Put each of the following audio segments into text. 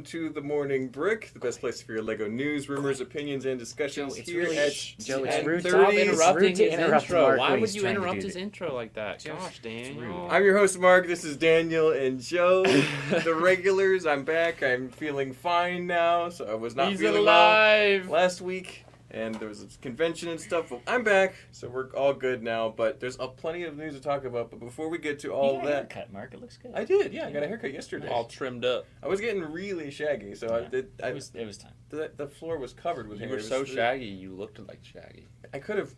to The Morning Brick, the best place for your Lego news, rumors, opinions, and discussions here at Joe, it's rude to Stop interrupting his intro. Mark Why when would he's you trying to interrupt do his that. intro like that? Gosh, Daniel. I'm your host, Mark. This is Daniel and Joe, the regulars. I'm back. I'm feeling fine now, so I was not He's feeling alive. well last week, and there was a convention and stuff. Well, I'm back, so we're all good now, but there's plenty of news to talk about. But before we get to all You got a that... haircut, Mark. It looks good. I did, yeah. I got a haircut yesterday. All trimmed up. I was getting really shaggy, so It was time. the floor was covered with You hair. were It so was- shaggy, you looked like Shaggy. I could have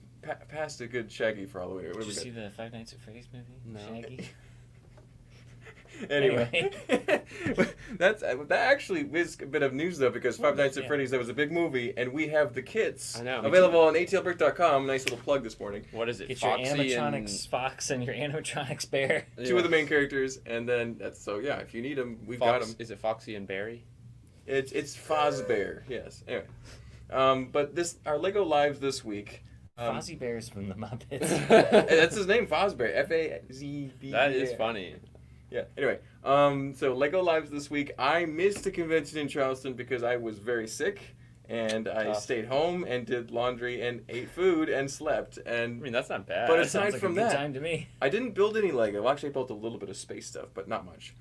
passed a good shaggy for Halloween. What Did do you we got? see the Five Nights at Freddy's movie? No. Shaggy? Anyway, that actually is a bit of news though, because Five Nights at Yeah. Freddy's, that was a big movie, and we have the kits I know, me available on atlbrick.com. Nice little plug this morning. What is it? Get your Foxy animatronics fox and your animatronics bear. and... Two of the main characters, and then yeah, if you need them, we've got them. Is it Foxy and Barry? It's Fozbear, yes. Anyway, but our Lego Lives this week. Fozzie Bear's from the Muppets. That's his name, Fozbear. F-A-Z-B. That is funny. Yeah. Anyway, so Lego Lives this week. I missed the convention in Charleston because I was very sick, and I stayed home and did laundry and ate food and slept. I And mean, that's not bad. But That aside sounds like from a good that- time to me. I didn't build any Lego. Well, actually, I built a little bit of space stuff, but not much.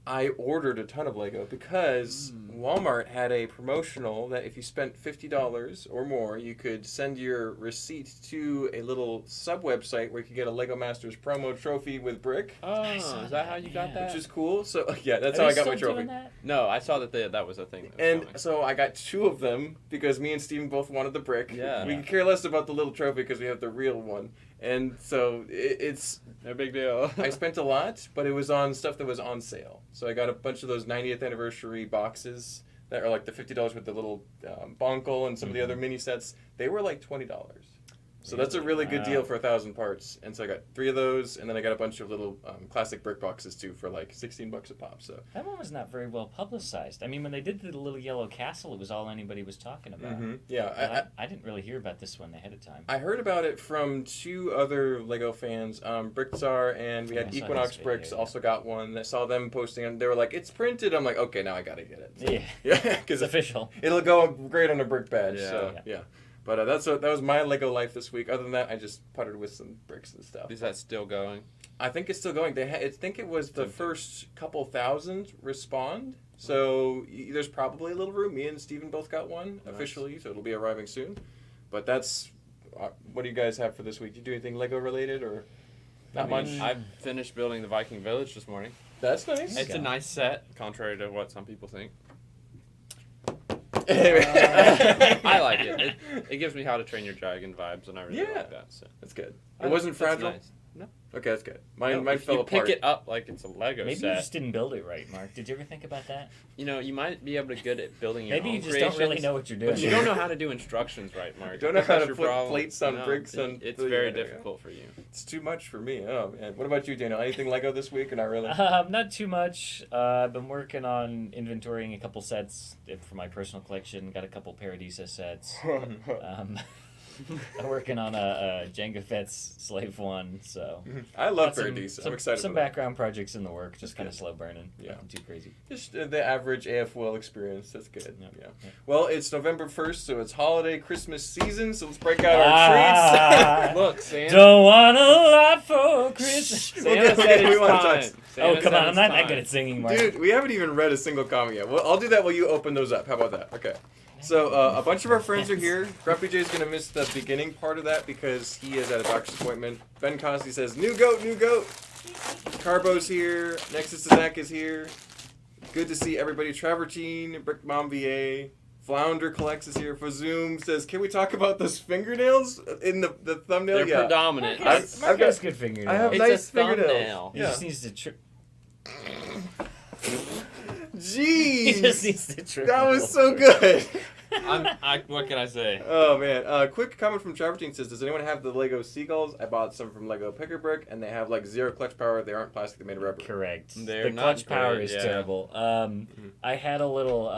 I ordered a ton of Lego because Walmart had a promotional that if you spent $50 or more, you could send your receipt to a little sub-website where you could get a Lego Masters promo trophy with brick, Oh, I saw is that how you got yeah. that? which is cool. So, yeah, that's Are how they I got my still trophy. doing that? No, I saw that that was a thing. That was And coming. so I got two of them because me and Steven both wanted the brick. Yeah. We could care less about the little trophy because we have the real one. And so it's... No big deal. I spent a lot, but it was on stuff that was on sale. So I got a bunch of those 90th anniversary boxes that are like the $50 with the little Botanical and some of the other mini sets. They were like $20. So that's a really good deal for 1,000 parts. And so I got 3 of those, and then I got a bunch of little classic brick boxes too for like $16 a pop. So That one was not very well publicized. I mean, when they did the little yellow castle, it was all anybody was talking about. yeah, But I didn't really hear about this one ahead of time. I heard about it from 2 other Lego fans, Brick Czar, and we I had saw Equinox his video, Bricks yeah. also got one. I saw them posting, and they were like, "It's printed." I'm like, "Okay, now I gotta get it." Yeah, Yeah, it's because official. it'll go great on a brick badge. Yeah. So yeah. But that was my Lego life this week. Other than that, I just puttered with some bricks and stuff. Is that still going? I think it's still going. I think it was the first couple thousand respond. So there's probably a little room. Me and Steven both got one officially, so it'll be arriving soon. But that's what do you guys have for this week? Did you do anything Lego related or not much? I finished building the Viking Village this morning. That's nice. It's a nice set, contrary to what some people think. I like it. It gives me How to Train Your Dragon vibes, and I really like that. So. That's good. It wasn't That's fragile? nice. No. Okay, that's good. Mine If fell you apart. pick it up like it's a Lego Maybe set. you just didn't build it right, Mark. Did you ever think about that? You know, you might be able to good at building your Maybe own you just don't really creations, know what you're doing. But you don't know how to do instructions right, Mark. Don't know how That's to your put problem. plates on No, bricks on- It's yeah, very there you go. difficult for you. It's too much for me. Oh man. What about you, Daniel? Anything Lego this week or not really? Not too much. I've been working on inventorying a couple sets for my personal collection. Got a couple Paradisa sets. I'm working on a Jenga Fett's Slave 1, so... I love got some- Paradisa. I'm excited Some about that. background projects in the work, just kind of slow burning. Yeah. Nothing too crazy. Just the average AFWL experience. That's good. Yep. Yeah. Well, it's November 1st, so it's holiday Christmas season, so let's break out our treats. Look, Santa. Don't want a lot for Christmas. Santa said we it's wanna time. touch- Santa Oh, come said on, I'm it's not that time. good at singing, Mark. Dude, we haven't even read a single comment yet. Well, I'll do that while you open those up. How about that? Okay. So a bunch of our friends are here. Grumpy Jay's going to miss the beginning part of that because he is at a doctor's appointment. Ben Cosby says, new goat, new goat. Carbo's here. Nexus to Zach is here. Good to see everybody. Travertine, Brick Mom VA. Flounder Collects is here. Fazoom says, can we talk about those fingernails in the thumbnail? They're Yeah. predominant. I've Mark got- has good fingernails. I have It's nice a thumbnail. fingernails. He Yeah. just needs to trip. Jeez. He just needs to trip. That was so good. What can I say? Oh man! Quick comment from Travertine says, "Does anyone have the Lego seagulls? I bought some from Lego Picker Brick, and they have like 0 clutch power. They aren't plastic; they're made of rubber." Correct. They're The not clutch power great, is yeah. terrible. I had a little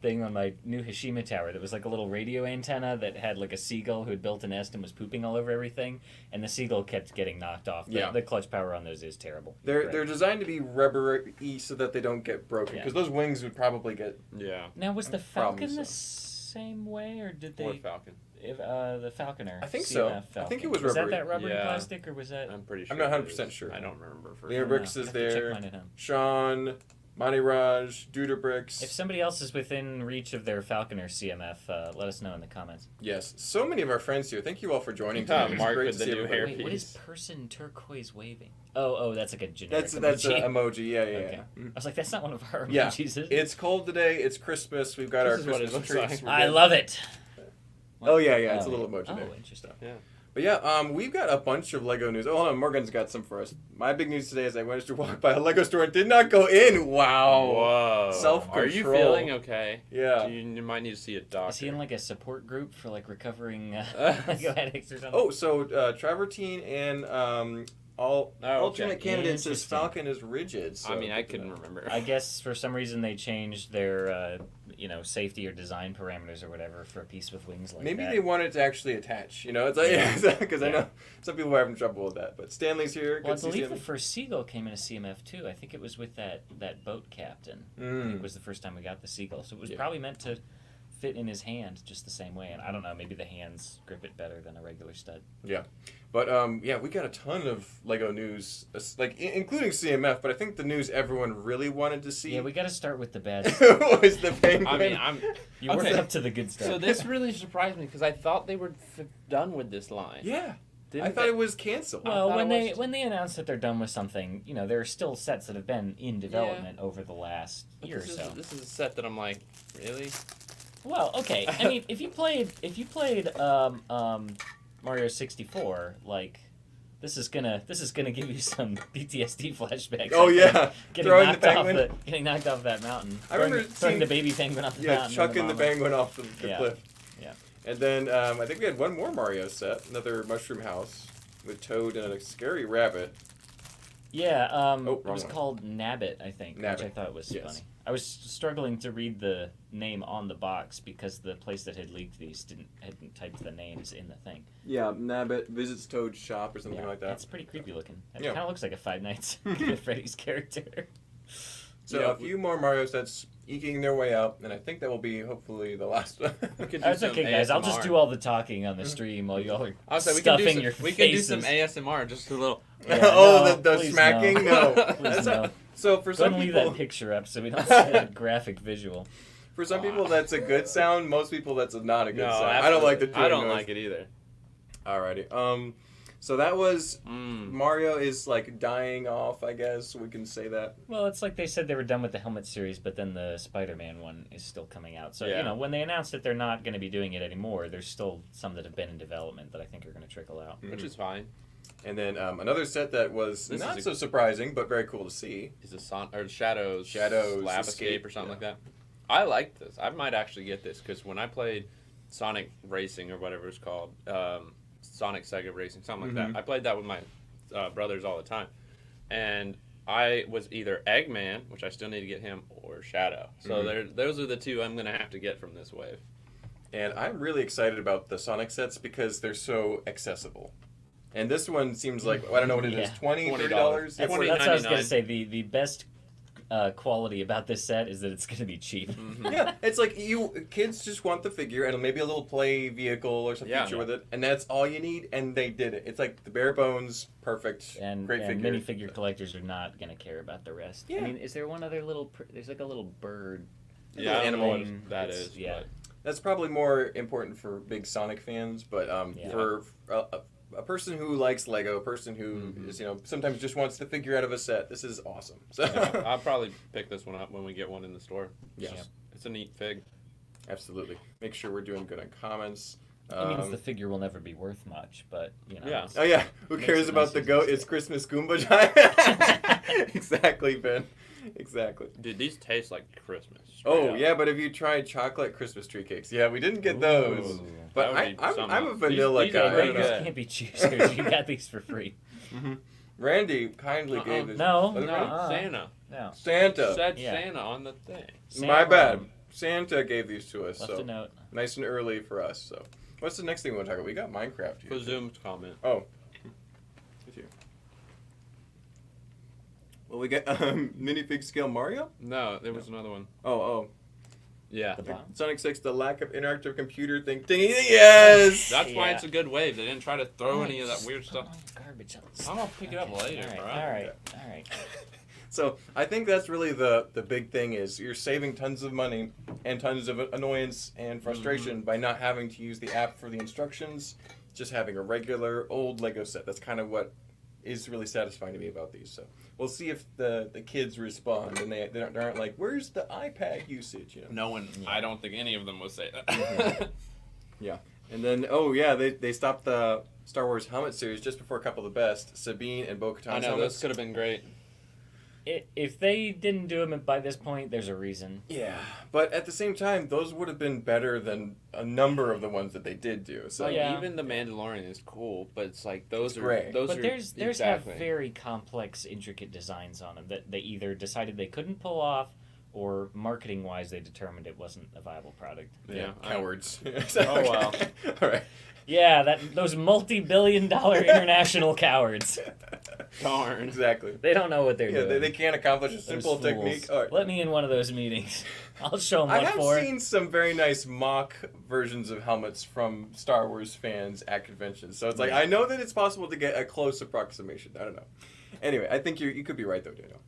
thing on my new Hashima tower that was like a little radio antenna that had like a seagull who had built a nest and was pooping all over everything, and the seagull kept getting knocked off. The clutch power on those is terrible. They're designed to be rubbery so that they don't get broken, because those wings would probably get. Yeah. Now, was the Falcon the so. same way, or did Or they? Falcon. The Falconer. I think CMF so. Falcon. I think it was Was that rubbery. that rubbery Yeah. plastic, or was that? I'm pretty sure. I'm not it 100% is. sure. I don't remember. For Lear sure. Bricks I'll is have to check there. mine at home. Sean, Monty Raj, Duder Bricks. If somebody else is within reach of their Falconer CMF, let us know in the comments. Yes, so many of our friends here. Thank you all for joining Yeah, today. It's Mark great with to the see new everybody. Wait, what is person turquoise waving? Oh, that's like a generic That's an emoji. emoji. Yeah. Okay. Yeah. I was like, that's not one of our Yeah. emojis, is it? It's cold today. It's Christmas. We've got This our is what it Christmas looks trees. like. We're I good. love it. Oh yeah, it's a little emoji Oh, there. interesting. Yeah. But yeah, we've got a bunch of Lego news. Oh, hold on, Morgan's got some for us. My big news today is I managed to walk by a Lego store and did not go in. Wow. Whoa. Self-control. Are you feeling okay? Yeah. You might need to see a doctor. Is he in like a support group for like recovering Lego addicts or something? Oh, so Travertine and alternate okay. candidate says Interesting. Falcon is rigid. So I mean, I good to couldn't know. remember. I guess for some reason they changed their safety or design parameters or whatever for a piece with wings like Maybe that. they wanted to actually attach. You know, it's like because I know some people are having trouble with that. But Stanley's here. Well, I Good to see believe the Stanley. first Seagull came in a CMF too. I think it was with that boat captain. I think it was the first time we got the Seagull. So it was probably meant to fit in his hand just the same way. And I don't know, maybe the hands grip it better than a regular stud. Yeah. But we got a ton of Lego news, like including CMF. But I think the news everyone really wanted to see Yeah, we got to start with the bad. was the penguin. I mean, I'm. You worked Okay. up to the good stuff. So this really surprised me because I thought they were done with this line. Yeah, Didn't I thought they? it was canceled. Well, thought when it was- they announce that they're done with something, there are still sets that have been in development over the last But year or this so. This is a set that I'm like, really? Well, okay. I mean, if you played Mario 64, like this is gonna give you some PTSD flashbacks. Oh I think. yeah, getting throwing the knocked off penguin. getting knocked off that mountain. I remember throwing seeing- the baby penguin off the Yeah, mountain. chucking the bomber. penguin off the Yeah. cliff. Yeah. And then I think we had one more Mario set, another mushroom house with Toad and a scary rabbit. Yeah, Oh, it wrong was one. called Nabbit, I think, which I Nabbit. thought was Yes. funny. I was struggling to read the name on the box because the place that had leaked these hadn't typed the names in the thing. Yeah, Nabbit visits Toad's shop or something like that. It's pretty creepy looking. It Yeah. kind of looks like a Five Nights at Freddy's character. So a few more Mario sets eking their way out, and I think that will be hopefully the last one. We could do That's some okay, guys. I'll just ASMR. do all the talking on the stream while y'all are I'll say we can stuffing do your some, we can do some faces. ASMR, just a little. Yeah, oh, no, the please smacking? no. No. Please That's no. not- so for Go some and leave people, that picture up so we don't see that graphic visual. for some people that's a good sound. Most people that's not a good No, sound. I don't like the. I don't chewing noise. like it either. Alrighty. So that was Mm. Mario is like dying off. I guess we can say that. Well, it's like they said they were done with the helmet series, but then the Spider-Man one is still coming out. So, Yeah. when they announced that they're not going to be doing it anymore, there's still some that have been in development that I think are going to trickle out. Which is fine. And then another set that was This not is a- so surprising, but very cool to see. Is a or Shadows Escape, Lab Escape or something like that. I like this. I might actually get this because when I played Sonic Racing or whatever it's called, Sonic Sega Racing, something like that. I played that with my brothers all the time, and I was either Eggman, which I still need to get him, or Shadow. So those are the two I'm gonna have to get from this wave. And I'm really excited about the Sonic sets because they're so accessible. And this one seems like, I don't know what it is, Yeah. $20, $30? $20. That's what I was going to say. The best quality about this set is that it's going to be cheap. Yeah, it's like kids just want the figure and maybe a little play vehicle or some Yeah. feature with it, and that's all you need, and they did it. It's like the bare bones, perfect, And great figure. minifigure collectors are not going to care about the rest. Yeah. I mean, is there one other little... There's like a little bird. Yeah, I don't know what thing. that It's- is. yeah. But That's probably more important for big Sonic fans, but Yeah. for a person who likes Lego, a person who is, sometimes just wants the figure out of a set, this is awesome. So yeah, I'll probably pick this one up when we get one in the store. Yes. Yeah. It's a neat fig. Absolutely. Make sure we're doing good on comments. It means the figure will never be worth much, but, Yeah. it's- Oh yeah, who Makes cares it about nice the to goat? see. It's Christmas Goomba time. Exactly, Ben. Exactly. Dude, these taste like Christmas. Oh straight up. yeah, but have you tried chocolate Christmas tree cakes? Yeah, we didn't get those. Ooh. But That would be I'm something a else. vanilla These guy. are I really don't Beggars know. good. can't be choosers. You got these for free. Randy kindly gave this. No, Was it No, Randy? Santa. No. Santa. Said Yeah. Santa on the thing. My bad. Santa Santa gave these to us, Left so a note. nice and early for us. So, what's the next thing we want to talk about? We got Minecraft here. Presumed comment. Oh. It's here. Well, we got minifig scale Mario. No, there was another one. Oh. Yeah. The bottom. Sonic 6, the lack of interactive computer thing. Yes. That's why Yeah. it's a good wave. They didn't try to throw any of that weird stuff. Garbage. I'm gonna pick it up later, bro. All right. So I think that's really the big thing is you're saving tons of money and tons of annoyance and frustration by not having to use the app for the instructions, just having a regular old Lego set. That's kind of what is really satisfying to me about these. So we'll see if the kids respond and they aren't like, where's the iPad usage? You know? No one. I don't think any of them will say that. Yeah. And then they stopped the Star Wars helmet series just before a couple of the best, Sabine and Bo-Katan's I know helmets. those could have been great. If they didn't do them by this point, there's a reason. Yeah, but at the same time, those would have been better than a number of the ones that they did do. So Like, Yeah. even the Mandalorian is cool, but it's like those It's are gray. those But are there's exactly. have very complex, intricate designs on them that they either decided they couldn't pull off, or marketing wise they determined it wasn't a viable product. Yeah, cowards. Oh, wow. All right. Yeah, those multi-billion-dollar international cowards. Darn. Exactly. They don't know what they're Yeah, doing. they can't accomplish a Those simple fools. technique. All right. Let me in one of those meetings. I'll show them I what have for. seen some very nice mock versions of helmets from Star Wars fans at conventions. So it's like, I know that it's possible to get a close approximation. I don't know. Anyway, I think you could be right, though, Daniel.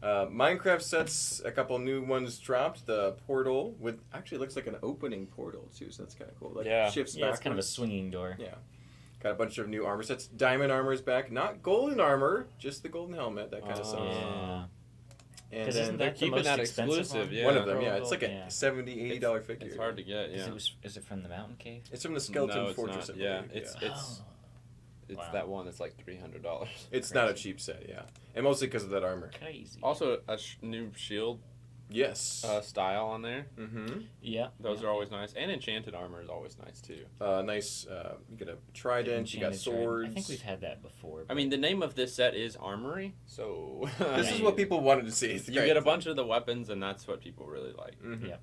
Minecraft sets, a couple new ones dropped. The portal with actually looks like an opening portal, too, so that's kind of cool. Like, Yeah. shifts Yeah, it's kind of a backwards. swinging door. Yeah. Got a bunch of new armor sets. Diamond armor is back. Not golden armor, just the golden helmet. That kind of sucks. Yeah. And 'Cause then isn't They're that the keeping most that expensive exclusive. one? Yeah. one of them, yeah. It's like a Yeah. $70, $80 figure. It's hard to get. Yeah. Is it from the Mountain Cave? It's from the Skeleton No, it's Fortress. not. I Yeah, believe. it's Wow. that one that's like $300. It's not a cheap set, yeah. And mostly because of that armor. Crazy. Also, a new shield Yes. style on there. Mm-hmm. Yeah. Those are always nice, and enchanted armor is always nice too. Nice. You get a trident. You got Enchanted trident. swords. I think we've had that before. I mean, the name of this set is Armory, so This is what people wanted to see. It's you great. get a bunch of the weapons, and that's what people really like. Mhm. Yep.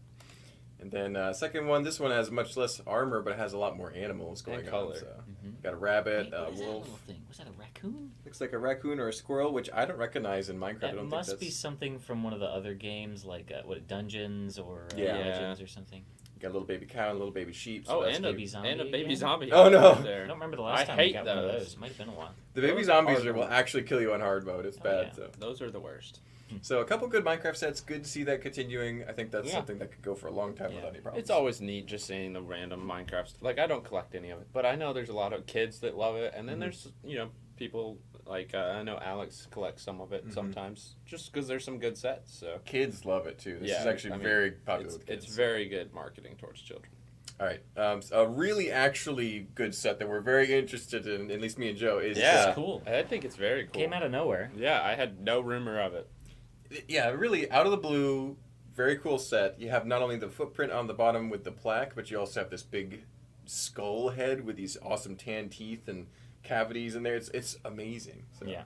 And then second one, this one has much less armor, but it has a lot more animals going And on. color. So. Mhm. Got a rabbit, Wait, what is that wolf. little thing? Was that a raccoon? Looks like a raccoon or a squirrel, which I don't recognize in Minecraft. I That don't must think be that's. something from one of the other games, like Dungeons or Yeah. Legends or something. Got a little baby cow and a little baby sheep. So Oh, that's and good. baby zombie a baby again? zombie. Oh, no. There. I don't remember the last I time we hate got one of those. those. Might have been a while. The baby Those zombies are the will worst. actually kill you on hard mode. It's Oh, bad. yeah. So. Those are the worst. So a couple good Minecraft sets. Good to see that continuing. I think that's Yeah. something that could go for a long time Yeah. without any problems. It's always neat just seeing the random Minecraft. Like, I don't collect any of it, but I know there's a lot of kids that love it, and then there's people like I know Alex collects some of it sometimes, just because there's some good sets. So Kids love it too. This Yeah, is actually I mean, very popular with kids. it's very good marketing towards children. All right. So a really actually good set that we're very interested in, at least me and Joe, is Yeah. It's cool. I think it's very cool. Came out of nowhere. Yeah, I had no rumor of it. yeah, really out of the blue, very cool set. You have not only the footprint on the bottom with the plaque, but you also have this big skull head with these awesome tan teeth and cavities in there. It's amazing. So, Yeah.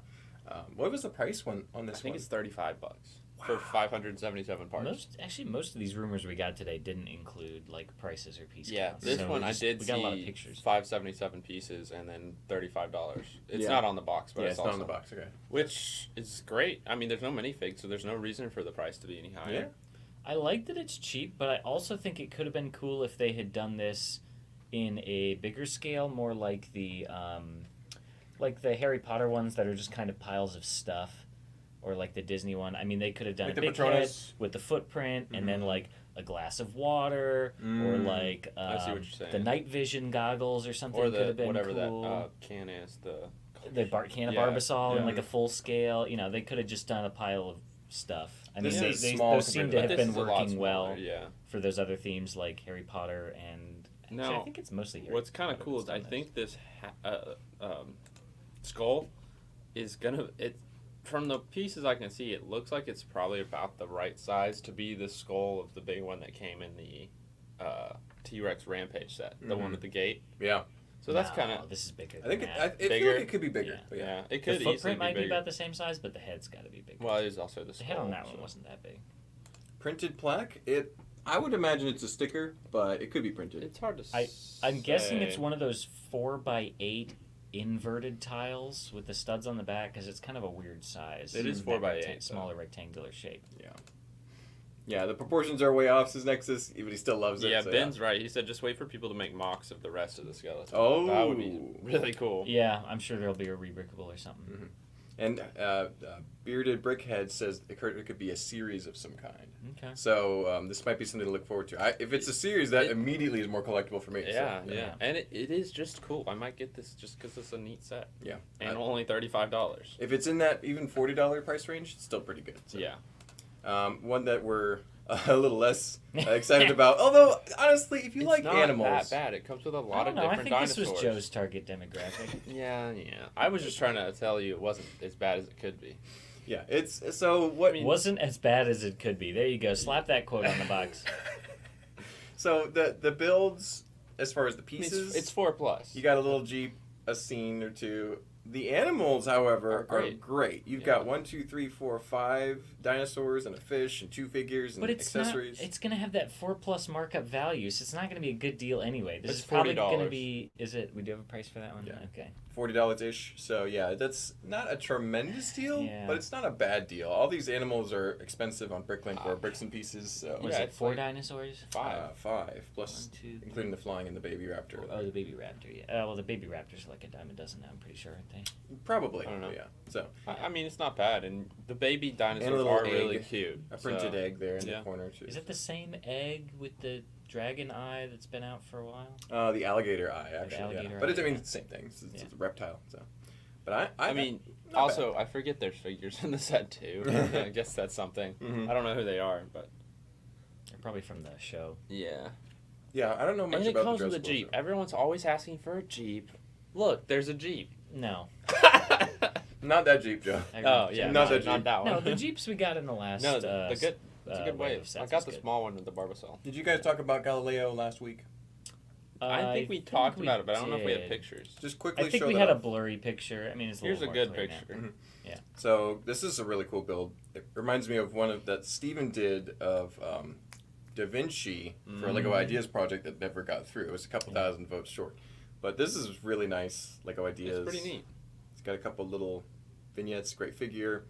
What was the price on I this think one? it's $35 for 577 parts. Most of these rumors we got today didn't include like prices or piece Yeah, counts. this So one we I did we got a lot of see pictures. 577 pieces and then $35. It's Yeah. not on the box, but Yeah, it's it's not also on the box. Okay. which is great. I mean, there's no minifig, so there's no reason for the price to be any higher. Yeah. I like that it's cheap, but I also think it could have been cool if they had done this in a bigger scale, more like the Harry Potter ones that are just kind of piles of stuff, or like the Disney one. I mean, they could have done Like a the big head Patronus? with the footprint, and then Mhm. like a glass of water, or Mm. like I see what you're saying. the night vision goggles or something. Or could the have been whatever cool. that can is the Can of Yeah. Barbasol Yeah. in like a full scale. You know, they could have just done a pile of stuff. I This mean, is they small those seem compared to to have But been this is a lot working well smaller, yeah. for those other themes like Harry Potter and actually, Now, I think it's mostly Harry What's kind of Potter cool is that's I done think this skull is gonna from the pieces I can see, it looks like it's probably about the right size to be the skull of the big one that came in the T-Rex Rampage set, the one with the gate. Yeah. So that's kind of. This is bigger. I think than it, that. I feel like it could be bigger. Yeah. But Yeah, it The could easily footprint be might be bigger. about the same size, but the head's got to be bigger. Well, it is also the The skull. head on that so. one wasn't that big. Printed plaque. I would imagine it's a sticker, but it could be printed. It's hard to I'm guessing it's say. one of those 4x8 inverted tiles with the studs on the back because it's kind of a weird size. It is That 4x8, smaller rectangular shape. Yeah, the proportions are way off, says Nexus, but he still loves it. Yeah, so Ben's right. He said just wait for people to make mocks of the rest of the skeleton. Oh. That would be really cool. Yeah, I'm sure there'll be a re-brickable or something. Mm-hmm. And Bearded Brickhead says it could be a series of some kind. Okay. So this might be something to look forward to. If it's a series, that immediately is more collectible for me. Yeah, so, yeah. And it is just cool. I might get this just because it's a neat set. Yeah. And only $35. If it's in that even $40 price range, it's still pretty good. So. Yeah. One that we're a little less excited about. Although, honestly, if you It's like not animals... that bad. It comes with a I lot don't of know. different I think dinosaurs. this was Joe's target demographic. Yeah. I was just trying to tell you it wasn't as bad as it could be. Yeah, it's... So what... It wasn't as bad as it could be. There you go. Slap that quote on the box. So the builds, as far as the I mean, pieces... it's 4+. You got a little Jeep, a scene or two. The animals, however, are great. You've got 1, 2, 3, 4, 5 dinosaurs and a fish and 2 figures and But it's accessories. not. It's gonna have that 4+ markup value, so it's not gonna be a good deal anyway. This It's is probably $40. gonna be. Is it? We do have a price for that one. Yeah. Okay. $40-ish. So yeah, that's not a tremendous deal, Yeah. but it's not a bad deal. All these animals are expensive on Bricklink or Bricks and Pieces. So Was Yeah, it it's 4 like dinosaurs? 5. 5 plus 1, 2, including the flying and the baby raptor. Oh, the baby raptor. Yeah. Well, the baby raptors are like a dime a dozen now. I'm pretty sure, aren't they? Probably. I don't know. Yeah. So I mean, it's not bad, and the baby dinosaurs little are really egg. cute. a printed so- egg there in yeah. the corner too. Is it the same egg with the dragon eye that's been out for a while? The alligator eye, actually. alligator yeah. But it's, eye, I mean, yeah. it's the same thing. It's Yeah. a reptile. So, but I mean, not also, I forget there's figures in the set too. I guess that's something. Mhm. I don't know who they are, but They're probably from the show. yeah. Yeah, I don't know much And it about comes the with a Jurassic Jeep. Everyone's always asking for a Jeep. Look, there's a Jeep. No. Not that Jeep, Joe. Oh yeah, Not no, that not Jeep. that one. No, the Jeeps we got in the last. No, the good. It's a good wave wave. of I sets got is the good. small one with the Barbasol. Did you guys talk about Galileo last week? I think we talked we about it, but I don't know if we had did. pictures. Just quickly I think show we that had a off. blurry picture. I mean, it's a Here's a little good more clear picture. now. Mhm. So this is a really cool build. It reminds me of one of that Steven did of Da Vinci for a Lego Ideas project that never got through. It was a couple thousand votes short. But this is really nice Lego Ideas. It's pretty neat. It's got a couple little vignettes, great figure.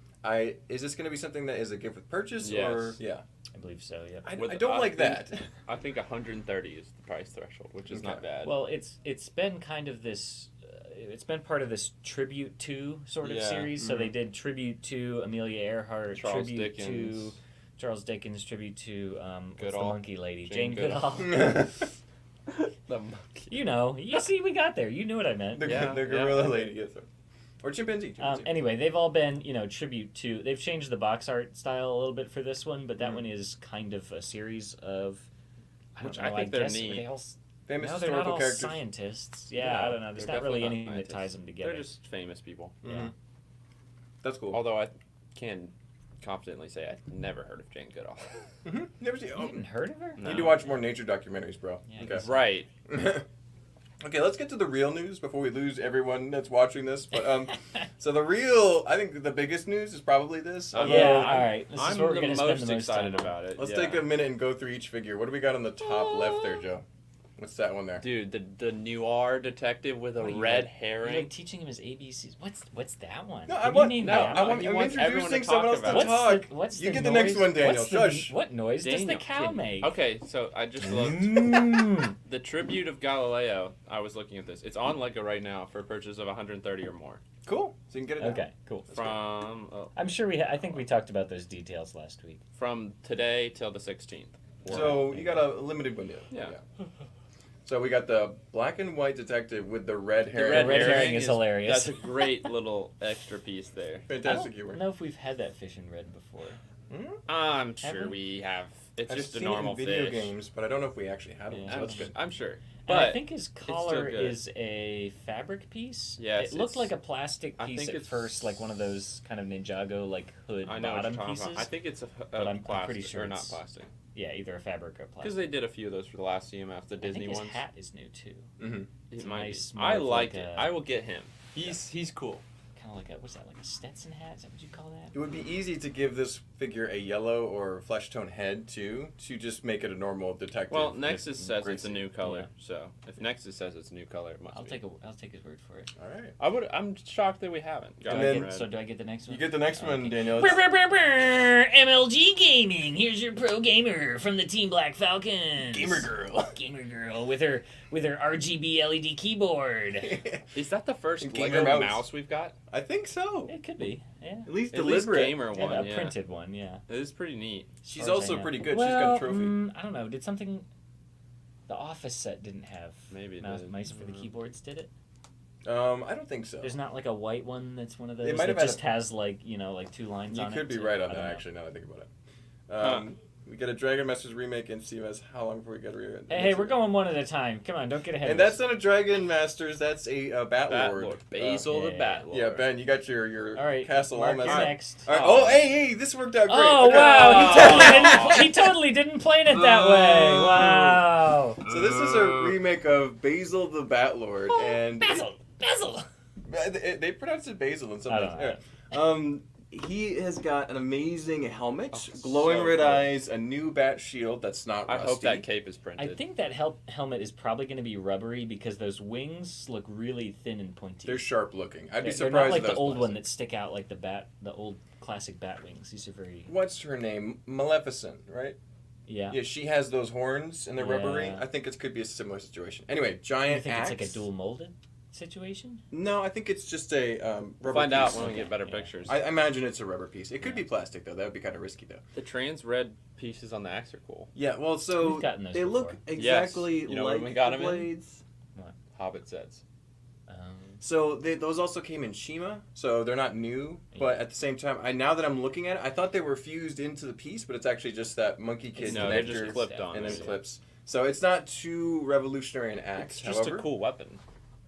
Is this going to be something that is a gift with purchase? Yes. Or yeah. I believe so. Yeah. I With- don't I like think- that. I think 130 is the price threshold, which is not Okay. bad. Well, it's been kind of this. It's been part of this tribute to sort of Yeah. series. So they did tribute to Amelia Earhart, Charles tribute Dickens. to Charles Dickens, tribute to what's the Goodall. monkey lady, Jane Jane Goodall. Goodall. the monkey. You know, you see, we got there. You knew what I meant. the Yeah, gorilla yeah. lady. Yes, sir. Or chimpanzee. Anyway, they've all been, tribute to. They've changed the box art style a little bit for this one, but that one is kind of a series of. Which don't know, I think they're guess neat. They all, Famous no, they're not historical all characters. scientists. Yeah, No, I don't know. There's they're not really definitely not anything that ties scientists. them together. They're just famous people. Yeah. That's cool. Although I can confidently say I've never heard of Jane Goodall. Never seen. You Oh, hadn't heard of her? No. you need to watch more nature documentaries, bro. Yeah, I okay. guess. Right. Okay, let's get to the real news before we lose everyone that's watching this. But so I think the biggest news is probably this. Oh, Although- Yeah, all right. This is I'm what we're the gonna spend most the most excited time on. about it. Let's yeah. take a minute and go through each figure. What do we got on the top left there, Joe? What's that one there? Dude, the noir detective with a What are you, red like- herring. You're like teaching him his ABCs. What's that one? No, Can I you want. name No, that I one? want. He I'm wants everyone introducing to someone talk else to about What's talk. the, what's You the get the noise? next one, Daniel. What's the- Shush. what noise does the Daniel, cow make? Okay, so I just looked. Mm. The tribute of Galileo. I was looking at this. It's on Lego right now for a purchase of 130 or more. Cool. So you can get it. Now. Okay, cool. From I'm sure I think we talked about those details last week. from today till the 16th. So you got a limited window. Yeah. So we got the black and white detective with the red hair. red herring is hilarious. That's a great little extra piece there. Fantastic I humor. don't know if we've had that fish in red before. I'm Have sure we? we have. It's I've just a seen normal it in video fish. games, but I don't know if we actually have them. Yeah. So that's good. I'm sure. And But I think his still collar good. is a fabric piece. Yes, it looked it's- like a plastic I piece think at it's- first, like one of those kind of Ninjago like hood I know what you're bottom talking pieces. about. I think it's a But I'm plastic, pretty sure or not it's- plastic. Yeah, either a fabric or plastic. Because they did a few of those for the last CMF, the I Disney think his ones. hat is new too. Mm-hmm. It's It might nice, be. more I of liked like it. a- I will get him. He's cool. Kind of like a, what's that, like a Stetson hat? Is that what you call that? It would be easy to give this figure a yellow or flesh tone head too, to just make it a normal detective. Well, Nexus with says gray it's a suit. new color, Yeah. so if Nexus says it's a new color, it must I'll be. I'll take his word for it. All right. I'm shocked that we haven't. Do And I then- get, so do I get the next one? You get the next one, Okay. Daniel. Brr, It's- brr, brr, brr. MLG Gaming. Here's your pro gamer from the Team Black Falcons. Gamer girl. Gamer girl with her RGB LED keyboard. Is that the first Gamer Lego mouse. mouse we've got? I think so. It could be, yeah. At least At least deliberate. gamer Yeah, one, a yeah. printed one, yeah. It is pretty neat. She's As far as I also know. pretty good. Well, She's got a trophy. I don't know. Did something? The Office set didn't have Maybe it mouse, did. mice for the keyboards, did it? I don't think so. There's not like a white one that's one of They those might that have had just has like like 2 lines You on it. could be too. right on I that, don't know. actually, now that I think about it. We got a Dragon Masters remake in CMS. How long before we get a remake? Hey, we're going one at a time. Come on, don't get ahead And of that's us. not a Dragon Masters, that's a Bat Lord. Batlord. Basil the yeah. Batlord. Yeah, Ben, you got your All right, castle all Mark, messed you're up. next. All right. Oh. Oh, hey, this worked out great. Oh Okay. wow, Oh. he totally didn't plan it that way. Wow. So this is a remake of Basil the Bat Lord, and Basil. they pronounce it Basil in some I places. don't know. Yeah. He has got an amazing helmet, Oh, glowing so red cool. eyes, a new bat shield that's not I rusty. hope that cape is I printed. think that helmet is probably going to be rubbery because those wings look really thin and pointy. They're sharp looking. I'd be They're surprised not like if that the was old one plastic. that stick out like the old classic bat wings. These are very What's her name? Maleficent, right? yeah. Yeah, she has those horns and they're rubbery. Yeah. I think it could be a similar situation. Anyway, You giant think axe. it's like a dual molded situation? No, I think it's just a We'll rubber find out piece. when we get better Yeah. pictures. I imagine it's a rubber piece. It could Yeah. be plastic though. That would be kind of risky though. The trans red pieces on the axe are cool. Yeah, well, so We've gotten those they look before. exactly Yes. You know like when we got the 'em in? blades. Hobbit sets. So those also came in Shima, so they're not new. But at the same time, now that I'm looking at it, I thought they were fused into the piece, but it's actually just that monkey kid No, they're connector just clipped on. and then Yeah. clips. So it's not too revolutionary an axe. It's just however, a cool weapon.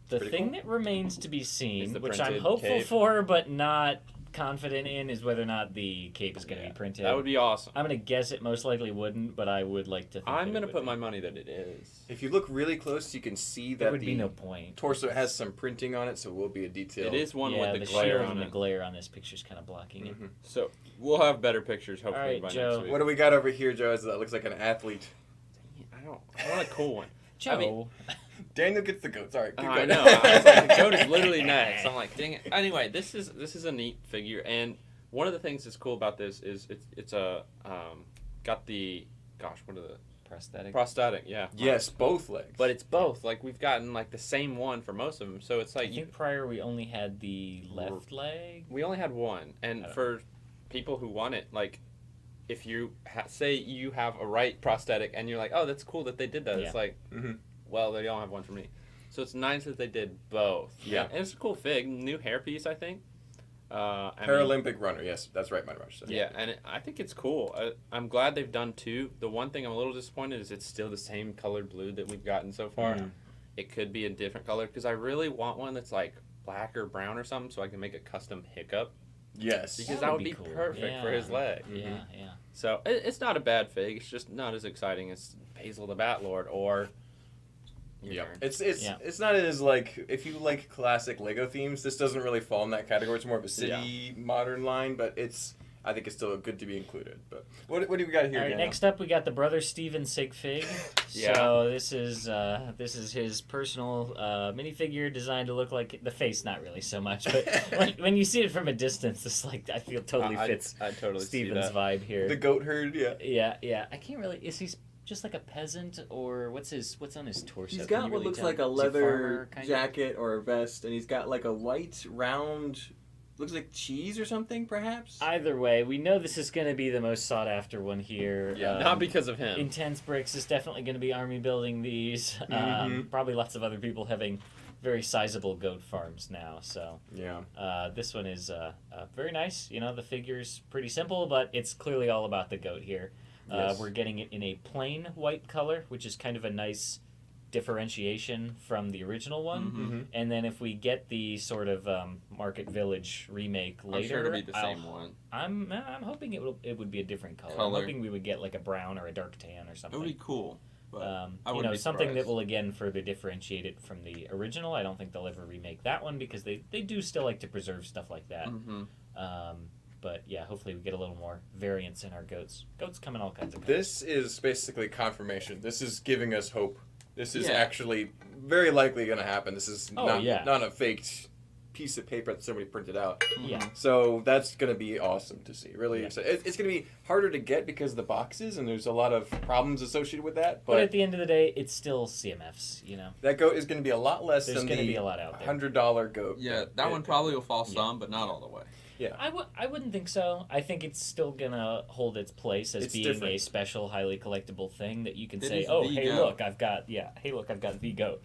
The Pretty thing cool. that remains to be Is seen, the which I'm printed hopeful cape. for but not confident in, is whether or not the cape is going to Yeah, be printed. That would be awesome. I'm going to guess it most likely wouldn't, but I would like to think I'm that gonna it would put be. my money that it is. If you look really close, you can see There that would the be no point. torso has some printing on it, so it will be a detail. It is one Yeah, with the the glare shield on and the it. glare on this picture is kind of blocking it. Mhm. So we'll have better pictures hopefully All right, by Joe. next week. What do we got over here, Joe? That looks like an athlete. I want a cool one. Joe, I mean- Daniel gets the goat. Sorry, keep I going. know. I was like, the goat is literally next. I'm like, dang it. Anyway, this is a neat figure, and one of the things that's cool about this is it's a got the what are the prosthetic. prosthetic? Yeah. Yes, both legs. But it's both. Like we've gotten like the same one for most of them, so it's I like think prior we only had the left leg. we only had one, and I don't for people who want it, like if you say you have a right prosthetic and you're like, oh, that's cool that they did that. Yeah. It's like, Mhm. well, they don't have one for me. So it's nice that they did both. Yeah. And it's a cool fig. New hairpiece, I think. I mean, Paralympic runner. Yes, that's right, my rush. yeah, and I think it's cool. I'm glad they've done two. The one thing I'm a little disappointed is it's still the same colored blue that we've gotten so far. Mm. It could be a different color because I really want one that's like black or brown or something so I can make a custom hiccup Yes. because That that would would be be cool. perfect for his Yeah. leg. Yeah, yeah. So it's not a bad fig. It's just not as exciting as Basil the Batlord or. Your Yeah, turn. it's not as like if you like classic Lego themes, this doesn't really fall in that category. It's more of a city modern line, but I think it's still good to be included. But what do we got here? All right, Daniel? next up we got the brother Steven Sigfig. Yeah. So this is his personal minifigure designed to look like the face, not really so much, but when you see it from a distance, it's like I feel totally fits I totally Steven's see that. vibe here. The goat herd. Yeah. Yeah. I can't really. Is he just like a peasant or what's on his torso? He's Can got you what really looks tell? like a Is he leather farmer, kind of? jacket or a vest, and he's got like a white round, looks like cheese or something, perhaps. Either way, we know this is going to be the most sought after one here. Yeah. Not because of him. Intense Bricks is definitely going to be army building these. Mhm. Probably lots of other people having very sizable goat farms now. So Yeah. this one is very nice. You know, the figure's pretty simple, but it's clearly all about the goat here. Yes. We're getting it in a plain white color, which is kind of a nice differentiation from the original one. Mm-hmm. And then if we get the sort of Market Village remake later, I'm sure it'll be the same one. I'm hoping it would be a different color. I'm Color. hoping we would get like a brown or a dark tan or It something. would be cool. But I you wouldn't know, be something that surprised. will again further differentiate it from the original. I don't think they'll ever remake that one because they do still like to preserve stuff like that. Mm-hmm. But yeah, hopefully we get a little more variance in our goats. Goats come in all kinds of colors. This is basically confirmation. This is giving us hope. This is Yeah. actually very likely going to happen. This is Oh, not, yeah. not a faked piece of paper that somebody printed out. Yeah. So that's going to be awesome to see. Really, Yeah. it's going to be harder to get because of the boxes, and there's a lot of problems associated with that. But at But the end of the day, it's still CMFs, you know. that goat is going to be a lot less There's than going to the be a lot out there. $100 goat. Yeah, that one probably will fall some, but not all the way. I wouldn't think so. I think it's still gonna hold its place as It's being different. a special, highly collectible thing that you can It say, is "Oh, the hey, goat." look, I've got the goat."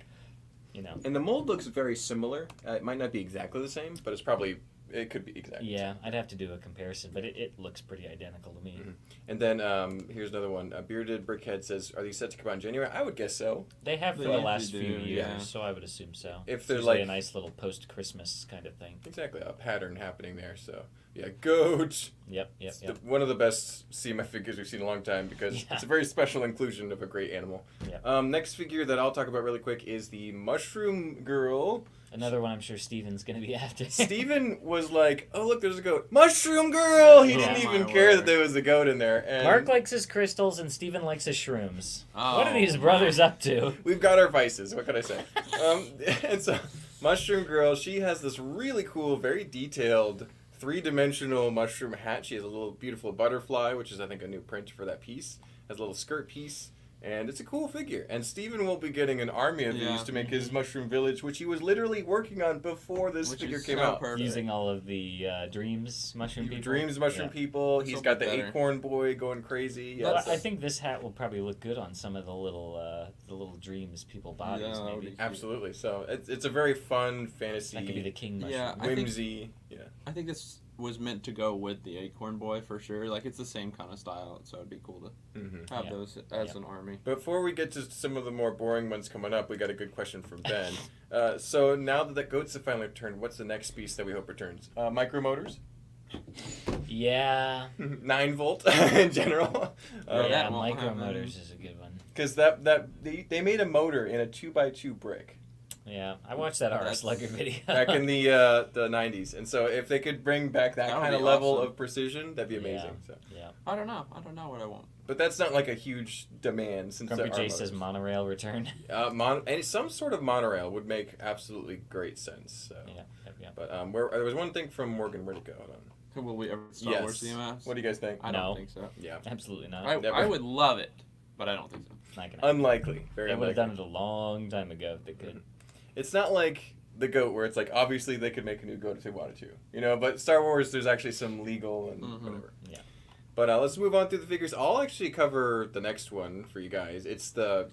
You know. And the mold looks very similar. It might not be exactly the same, but it could be exactly the Yeah, same. I'd have to do a comparison, but it looks pretty identical to me. Mhm. And then here's another one. Bearded Brickhead says, "Are these set to come out in January?" I would guess so. They have for They the usually last do, few years, yeah. so I would assume so. If It's they're usually like a nice little post-Christmas kind of thing. exactly a pattern happening there. So yeah, goat. Yep. It's one of the best CMF figures we've seen in a long time because Yeah. it's a very special inclusion of a great animal. Yeah. Next figure that I'll talk about really quick is the Mushroom Girl. Another one I'm sure Steven's gonna be after. Steven was like, "Oh look, there's a goat, Mushroom Girl." He Yeah. didn't even My care word. that there was a goat in there. And Mark likes his crystals and Steven likes his shrooms. Oh, What are these brothers up to? we've got our vices. What can I say? And so, Mushroom Girl, she has this really cool, very detailed, three-dimensional mushroom hat. She has a little beautiful butterfly, which is I think a new print for that piece. Has a little skirt piece, and it's a cool figure. And Steven will be getting an army of these to make his mushroom village, which he was literally working on before this Which figure is came so out. perfect. Using all of the dreams mushroom people. Dreams mushroom Yeah. people. This He's will got be the better. acorn boy going crazy. Well, Yes. I think this hat will probably look good on some of the little dreams people bodies. Yeah, that would maybe be- Absolutely. So it's a very fun fantasy. that could be the king mushroom. Yeah, I think- whimsy. Yeah. I think this was meant to go with the Acorn Boy for sure. Like, it's the same kind of style, so it'd be cool to Mm-hmm. have Yeah. those as Yeah. an army. Before we get to some of the more boring ones coming up, we got a good question from Ben. So now that the goats have finally returned, what's the next piece that we hope returns? Micro motors, Yeah, 9-volt in general. Yeah, yeah, that won't micro happen. motors is a good one. Because they made a motor in a 2x2 brick Yeah, I watched that R. That's- Slugger video. back in the 90s, and so if they could bring back that That would kind of be level awesome. of precision, that'd be amazing. So. Yeah. I don't know what I want. But that's not like a huge demand since Grumpy there are J says motors. monorail return. And some sort of monorail would make absolutely great sense. So. Yeah. But there was one thing from Morgan. Where'd it go? Hold on. Will we ever Star Wars CMS? What do you guys think? I No. don't think so. Yeah. Absolutely not. Never. I would love it, but I don't think so. Not gonna. Unlikely. Very They would have unlikely. done it a long time ago if they could. It's not like the goat where it's like obviously they could make a new goat if they wanted to, but Star Wars there's actually some legal and Mhm. whatever. Yeah. But let's move on through the figures. I'll actually cover the next one for you guys. It's the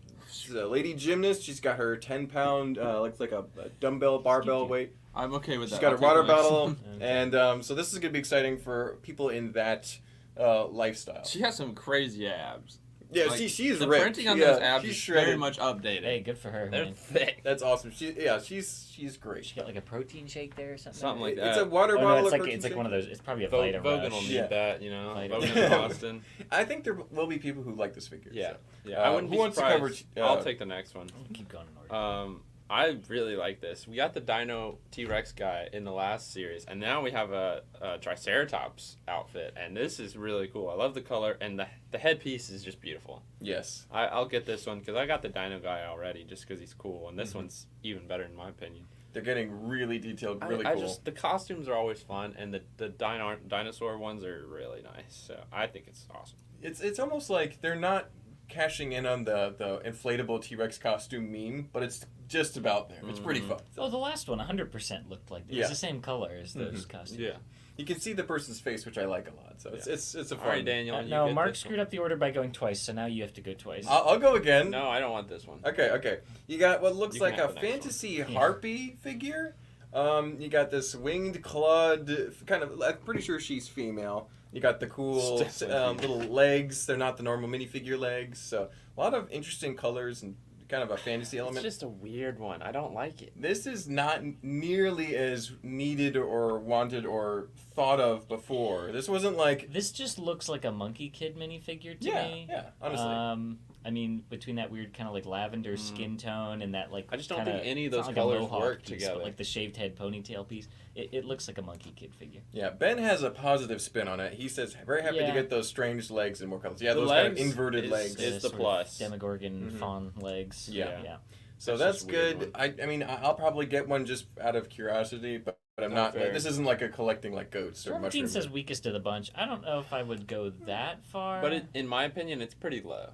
lady gymnast. She's got her 10-pound, looks like a dumbbell barbell weight. I'm okay with She's that. got I'll a take water the next bottle, one. and so this is gonna be exciting for people in that lifestyle. She has some crazy abs. Yeah, Like, she's the ripped. printing on Yeah, those abs she's is shredded. very much updated. Hey, good for her, They're man. thick. That's awesome. She's great. She got like a protein shake there or something. Something like It's that. a water Oh, bottle. no, it's of like protein one of shake. those. It's probably a Vogan Vita will Rush. need Yeah. that, Vita Vogan Rush. in Boston. I think there will be people who like this figure. Yeah. so. Yeah, I wouldn't who be wants to surprised. cover, I'll take the next one. Keep going in order. I really like this. We got the Dino T-Rex guy in the last series, and now we have a Triceratops outfit, and this is really cool. I love the color, and the headpiece is just beautiful. Yes. I'll get this one because I got the Dino guy already just because he's cool, and this one's even better in my opinion. They're getting really detailed, really I cool. just the costumes are always fun, and the dinosaur ones are really nice. So I think it's awesome. It's almost like they're not cashing in on the inflatable T-Rex costume meme, but it's just about there. It's pretty fun. Oh, the last one 100% looked like it Yeah. was the same color as those costumes. Yeah. You can see the person's face, which I like a lot. So it's a fun. All right, Daniel. you No, get Mark this screwed one. up the order by going twice, so now you have to go twice. I'll go again. No, I don't want this one. Okay. You got what looks You can like a have the next fantasy harpy figure. You got this winged clawed kind of. I'm pretty sure she's female. You got the cool little legs. They're not the normal minifigure legs. So a lot of interesting colors and kind of a fantasy element. It's just a weird one. I don't like it. This is not nearly as needed or wanted or thought of before. This wasn't like... This just looks like a Monkey Kid minifigure to me. Yeah, honestly. I mean, between that weird kind of like lavender skin tone and that like... I just don't kinda, think any of it's those not like a colors mohawk work piece, together. But like the shaved head ponytail piece, it looks like a Monkey Kid figure. Yeah, Ben has a positive spin on it. He says, very happy to get those strange legs and more colors. Yeah, The those kind of legs inverted is- legs. is the plus. Demogorgon fawn legs. Yeah. So That's that's just a weird good. I mean, I'll probably get one just out of curiosity, but I'm not. fair. This isn't like a collecting like goats or Storm mushrooms. says weakest of the bunch. I don't know if I would go that far. But in my opinion, it's pretty low.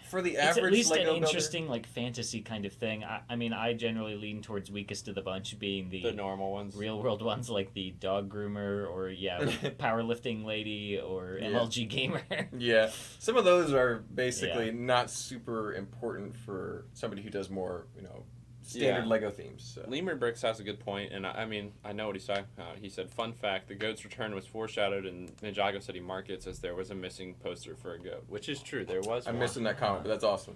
For the It's average at least Lego an interesting like fantasy kind of thing. I mean, I generally lean towards weakest of the bunch being The normal ones. real world ones like the dog groomer or powerlifting lady or MLG gamer. Yeah, some of those are basically not super important for somebody who does more, standard Lego themes. So. Lemur Bricks has a good point, and I mean, I know what he's talking about. He said, fun fact, the goat's return was foreshadowed in Ninjago City Markets as there was a missing poster for a goat, which is true. There was I'm one. missing that comment, but that's awesome.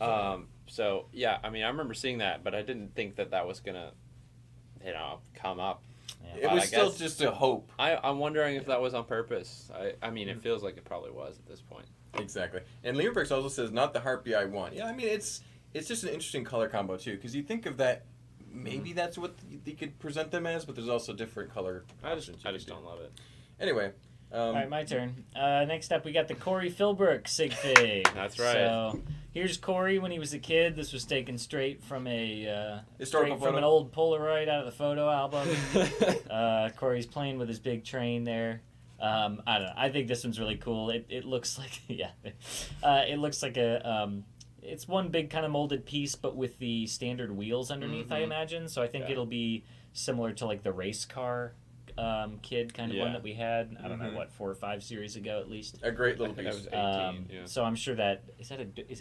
So, yeah, I mean, I remember seeing that, but I didn't think that was going to, come up. It was still just a hope. I'm wondering if that was on purpose. I mean, it feels like it probably was at this point. Exactly. And Lemur Bricks also says, not the Harpy I want. Yeah, I mean, it's just an interesting color combo, too, because you think of that, maybe that's what they could present them as, but there's also different color options. I just don't love it. Anyway. All right, my turn. Next up, we got the Corey Philbrook sig fig. That's right. So here's Corey when he was a kid. This was taken straight from historical from an old Polaroid out of the photo album. Corey's playing with his big train there. I don't know. I think this one's really cool. It looks like it looks like a it's one big kind of molded piece, but with the standard wheels underneath. I imagine. So I think it'll be similar to like the race car kid kind of one that we had. I don't know what 4 or 5 series ago at least. A great little That piece. was 18. Yeah. So I'm sure that is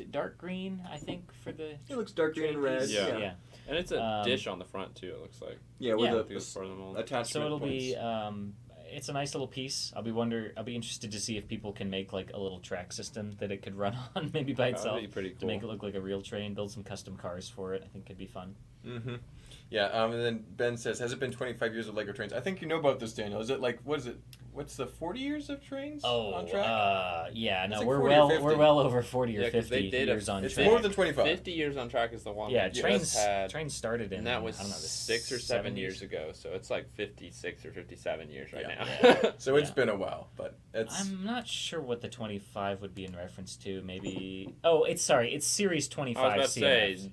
it dark green? I think for the It looks dark green and red. Yeah. And it's a dish on the front too. It looks like. Yeah, with I think it's part of the mold. attachment So it'll points. be it's a nice little piece. I'll be interested to see if people can make like a little track system that it could run on maybe by itself. That'd be pretty cool. To make it look like a real train, build some custom cars for it. I think could be fun. Mm-hmm. Yeah, and then Ben says, has it been 25 years of Lego trains? I think you know about this, Daniel. Is it like, what's the 40 years of trains on track? Yeah, no, like we're 40 or 50. well over 40 or 'cause 50 they did years on It's track. more than 25. 50 years on track is the one. Yeah, that trains just had, started in, and that was I don't know, the 6 or 7 70s. years ago. So it's like 56 or 57 years right Yeah. now. So it's been a while, but it's... I'm not sure what the 25 would be in reference to. Maybe. Oh, it's Series 25. I was about to say.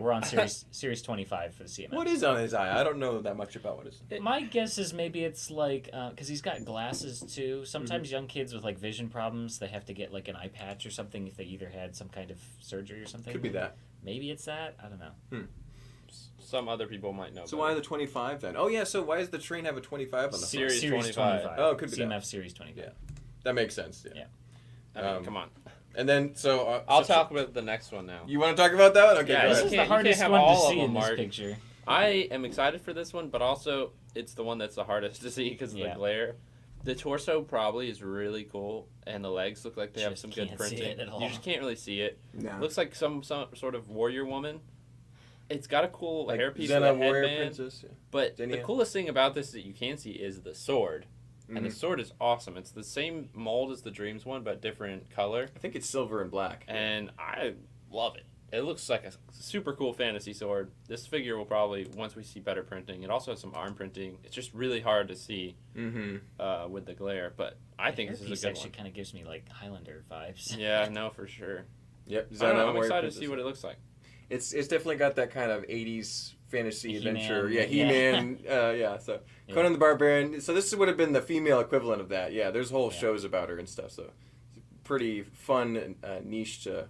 We're on series 25 for the CMF. What is on his eye? I don't know that much about what it is. My guess is maybe it's like because he's got glasses too. Sometimes young kids with like vision problems, they have to get like an eye patch or something if they either had some kind of surgery or something. Could be that. Maybe it's that. I don't know. Some other people might know. So why the 25 then? Oh yeah, so why does the train have a 25 on the front? Series 25. Oh, it could be CMF that. Series 25. Yeah. That makes sense. Yeah. I mean, come on. And then so I'll talk about the next one now. You want to talk about that one? Okay, Yeah, go This ahead. is the can't hardest have one to all of see in them, this Mark. picture. I am excited for this one, but also it's the one that's the hardest to see because of the glare. The torso probably is really cool, and the legs look like they have Just some good can't see printing. it at all. You just can't really see it. No. Looks like some sort of warrior woman. It's got a cool Like hairpiece Xena with a warrior headband. princess. Yeah. But the Xenia. coolest thing about this that you can see is the sword. And the Mhm. sword is awesome. It's the same mold as the Dreams one, but different color. I think it's silver and black. And I love it. It looks like a super cool fantasy sword. This figure will probably, once we see better printing, it also has some arm printing. It's just really hard to see with the glare, but I think this is a good actually one. kind of gives me like Highlander vibes. Yeah, no, for sure. Yep. I don't know, I'm warrior excited to princess. see what it looks like. It's definitely got that kind of 80s fantasy He-Man, adventure. Yeah, yeah. He-Man. So Yeah. Conan the Barbarian. So this would have been the female equivalent of that. Yeah, there's whole Yeah. shows about her and stuff. So it's pretty fun niche to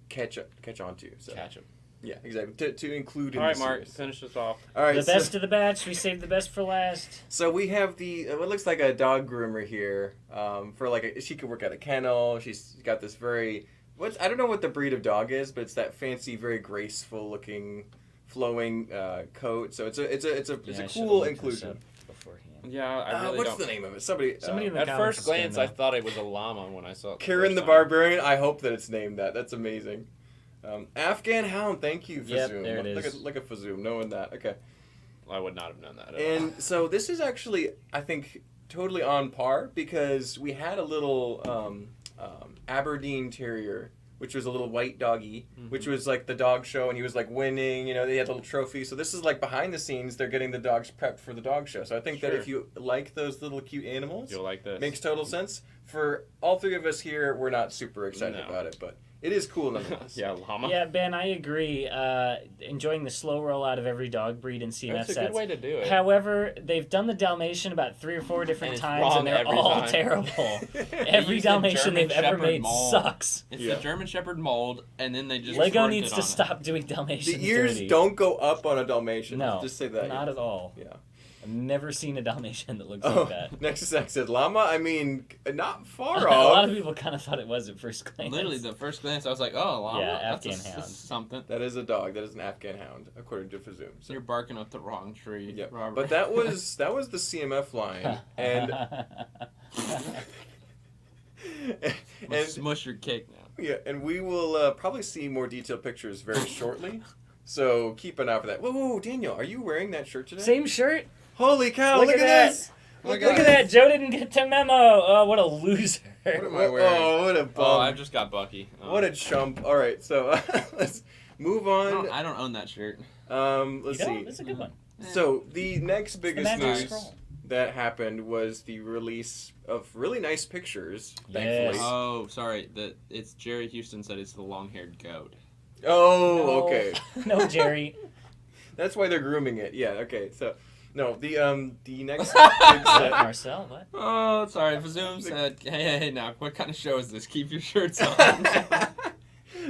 catch on to. So. Catch 'em. Yeah, exactly. To include in All right, the Mark, series. finish this off. All right, The best of the batch. We saved the best for last. So we have the what looks like a dog groomer here. For like she could work at a kennel. She's got this very I don't know what the breed of dog is, but it's that fancy, very graceful looking, flowing coat. So it's a Yeah, I should've cool looked this inclusion. up beforehand. Yeah, I really what's don't. the name of it? Somebody in the At comments first glance, can, I thought it was a llama when I saw it. Kieran the Barbarian. I hope that it's named that. That's amazing. Afghan Hound. Thank you, Yep, Fazoom. there it is. Look at Fazoom knowing that. Okay. I would not have known that at all. And so this is actually, I think, totally on par because we had a little Aberdeen Terrier, which was a little white doggy, which was like the dog show, and he was like winning. You know, they had little trophies. So this is like behind the scenes. They're getting the dogs prepped for the dog show. So I think that if you like those little cute animals, You'll like this. Makes total sense. For all three of us here, we're not super excited No. about it, but it is cool nonetheless. Yeah, llama. Yeah, Ben, I agree. Enjoying the slow roll out of every dog breed in CMF That's a sets. good way to do it. However, they've done the Dalmatian about 3 or 4 different it's times, wrong and they're every all time. terrible. Every use the Dalmatian they've German ever Shepherd made mold. sucks. It's Yeah. the German Shepherd mold, and then they just Lego worked needs it to on it. stop doing Dalmatians The ears dirty. don't go up on a Dalmatian. No, Let's just say that. not at all. Yeah. I've never seen a Dalmatian that looks Oh, like that. next to Zach said llama. I mean, not far A lot off. of people kind of thought it was at first glance. Literally, the first glance, I was like, "Oh, llama. Yeah, That's Afghan hound. something." That is a dog. That is an Afghan hound, according to Fazoom. So, You're barking up the wrong tree, yeah. Robert. But that was the CMF line, and We'll smush your cake now. yeah, and we will probably see more detailed pictures very shortly. So keep an eye for that. Whoa, Daniel, are you wearing that shirt today? Same shirt. Holy cow! Look Look at at that. this. Look at that. Joe didn't get the memo. Oh, what a loser. What am I wearing? Oh, what a bum! Oh, I've just got Bucky. Oh. What a chump! All right, so let's move on. I don't own that shirt. Let's You don't? see. That's a good one. So the next The biggest magic news scroll. that happened was the release of really nice pictures. Yes. Thankfully. Oh, sorry. It's Jerry Houston said it's the long-haired goat. Oh, No. okay. No, Jerry. That's why they're grooming it. Yeah. Okay. So, no, the next big set. Marcel, what? Oh, sorry. Fazoom said, "Hey, now, what kind of show is this? Keep your shirts on."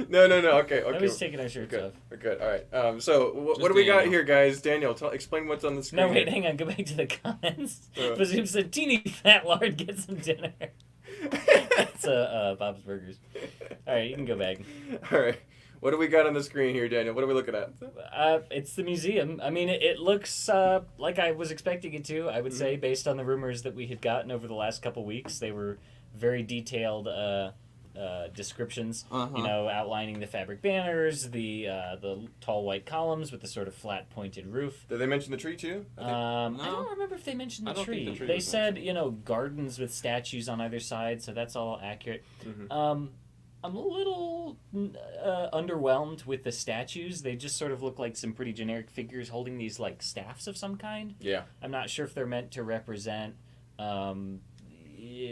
No. Okay. Nobody's taking our shirts Good. off. We're good. All right. So what Just do we got Daniel. here, guys? Daniel, explain what's on the screen. No, wait, here. hang on. Go back to the comments. Uh. Fazoom said, teeny fat lard, get some dinner. That's Bob's Burgers. All right, you can go back. All right. What do we got on the screen here, Daniel? What are we looking at? It's the museum. I mean, it looks like I was expecting it to, I would say, based on the rumors that we had gotten over the last couple weeks. They were very detailed descriptions, you know, outlining the fabric banners, the tall white columns with the sort of flat pointed roof. Did they mention the tree too? I think- I don't remember if they mentioned I the don't think tree. the tree They was said, mentioned. you know, gardens with statues on either side, so that's all accurate. I'm a little underwhelmed with the statues. They just sort of look like some pretty generic figures holding these like staffs of some kind. Yeah. I'm not sure if they're meant to represent